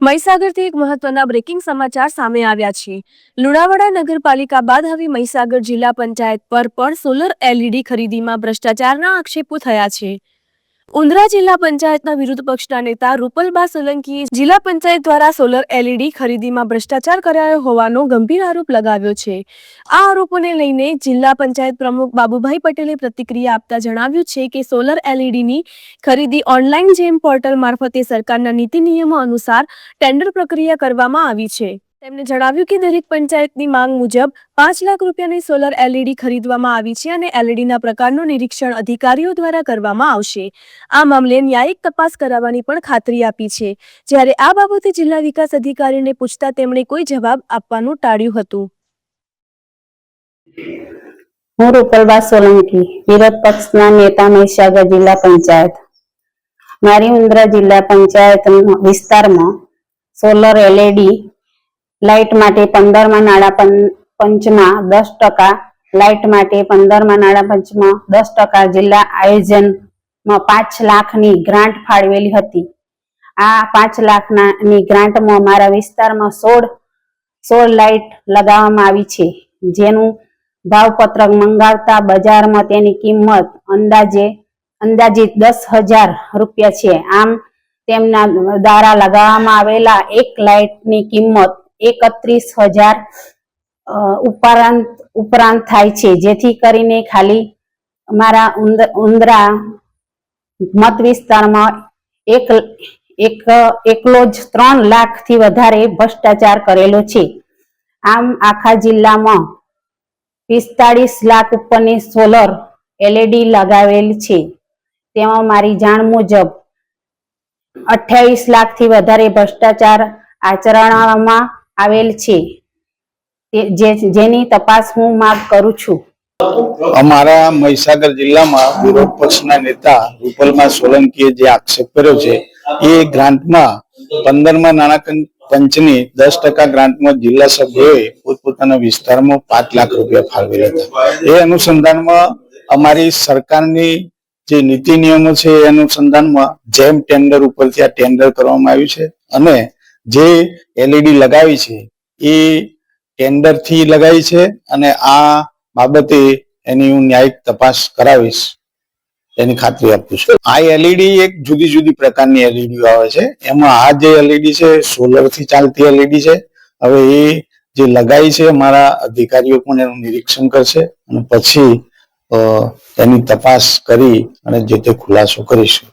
મહીસાગરથી એક મહત્વના બ્રેકિંગ સમાચાર સામે આવ્યા છે। લુણાવાડા નગરપાલિકા બાદ હવે મહીસાગર જિલ્લા પંચાયત પર પણ સોલર એલઈડી ખરીદીમાં ભ્રષ્ટાચારના આક્ષેપો થયા છે। ઉંદ્રા જિલ્લા પંચાયતના વિરોધ પક્ષના નેતા રૂપલબા સોલંકીએ જિલ્લા પંચાયત દ્વારા સોલર એલઈડી ખરીદીમાં ભ્રષ્ટાચાર કરાયો હોવાનો ગંભીર આરોપ લગાવ્યો છે। આ આરોપોને લઈને જિલ્લા પંચાયત પ્રમુખ બાબુભાઈ પટેલે પ્રતિક્રિયા આપતા જણાવ્યું છે કે સોલર એલઈડીની ખરીદી ઓનલાઈન જેમ પોર્ટલ મારફતે સરકારના નીતિ નિયમો અનુસાર ટેન્ડર પ્રક્રિયા કરવામાં આવી છે। તેમણે જણાવ્યું કે દરેક પંચાયતની માંગ મુજબ 5 લાખ રૂપિયાની સોલર એલઈડી ખરીદવામાં આવી છે અને એલઈડીના પ્રકારનું નિરીક્ષણ અધિકારીઓ દ્વારા કરવામાં આવશે। આ મામલે ન્યાયિક તપાસ કરાવવાની પણ ખાતરી આપી છે। જ્યારે આ બાબતે જિલ્લા વિકાસ અધિકારીને પૂછતા તેમણે કોઈ જવાબ આપવાનું ટાળ્યું હતું। હું રૂપલબા સોલંકી, વિરોધ પક્ષના નેતા, મહીસાગર જિલ્લા પંચાયત। મારી ઉંદ્રા જિલ્લા પંચાયત વિસ્તારમાં સોલર એલઈડી લાઇટ માટે 15મા નાણાં પંચમાં 10%, લાઇટ માટે 15મા નાણાં પંચમાં 10% જિલ્લા આયોજનમાં 5 લાખની ગ્રાન્ટ ફાળવેલી હતી। આ 5 લાખની ગ્રાન્ટમાં મારા વિસ્તારમાં 16 લાઇટ લગાવવામાં આવી છે, જેનું ભાવપત્રક મંગાવતા બજારમાં તેની કિંમત અંદાજિત 10,000 રૂપિયા છે। આમ તેમના દ્વારા લગાવવામાં આવેલા એક લાઇટની કિંમત 31,000 ઉપરાંત થાય છે, જેથી કરીને ખાલી મારા ઉંદ્રા મત વિસ્તારમાં એકલો જ 3 લાખથી વધારે ભ્રષ્ટાચાર કરેલો છે। આમ આખા જિલ્લામાં 45 લાખ ઉપરની સોલર એલઈડી લગાવેલ છે, તેમાં મારી જાણ મુજબ 28 લાખથી વધારે ભ્રષ્ટાચાર આચરવામાં આવેલ છે, જેની તપાસ હું માંગ કરું છું। અમારા મહીસાગર જિલ્લામાં વિરોધ પક્ષના નેતા રૂપલબા સોલંકીએ જે આક્ષેપ કર્યો છે એ ગ્રાન્ટમાં 15મા નાણાં પંચની 10% ગ્રાન્ટમાં જિલ્લા સભ્યોએ પોતપોતાના વિસ્તારમાં 5 લાખ રૂપિયા ફાળવેલા હતા। એ અનુસંધાનમાં અમારી સરકારની જે નીતિ નિયમો છે એ અનુસંધાનમાં જેમ ટેન્ડર ઉપરથી આ ટેન્ડર કરવામાં આવ્યું છે અને જે એલઈડી લગાવી છે એ ટેન્ડર થી લગાવી છે અને આ બાબતે એની હું ન્યાયિક તપાસ કરાવીશ એની ખાતરી આપું છું। આ એલઈડી એક જુદી જુદી પ્રકારની એલઈડી આવે છે, એમાં આ જે એલઈડી છે સોલર થી ચાલતી એલઈડી છે। હવે એ જે લગાવી છે અમારા અધિકારીઓ પણ એનું નિરીક્ષણ કરશે અને પછી એની તપાસ કરી અને જે તે ખુલાસો કરીશું।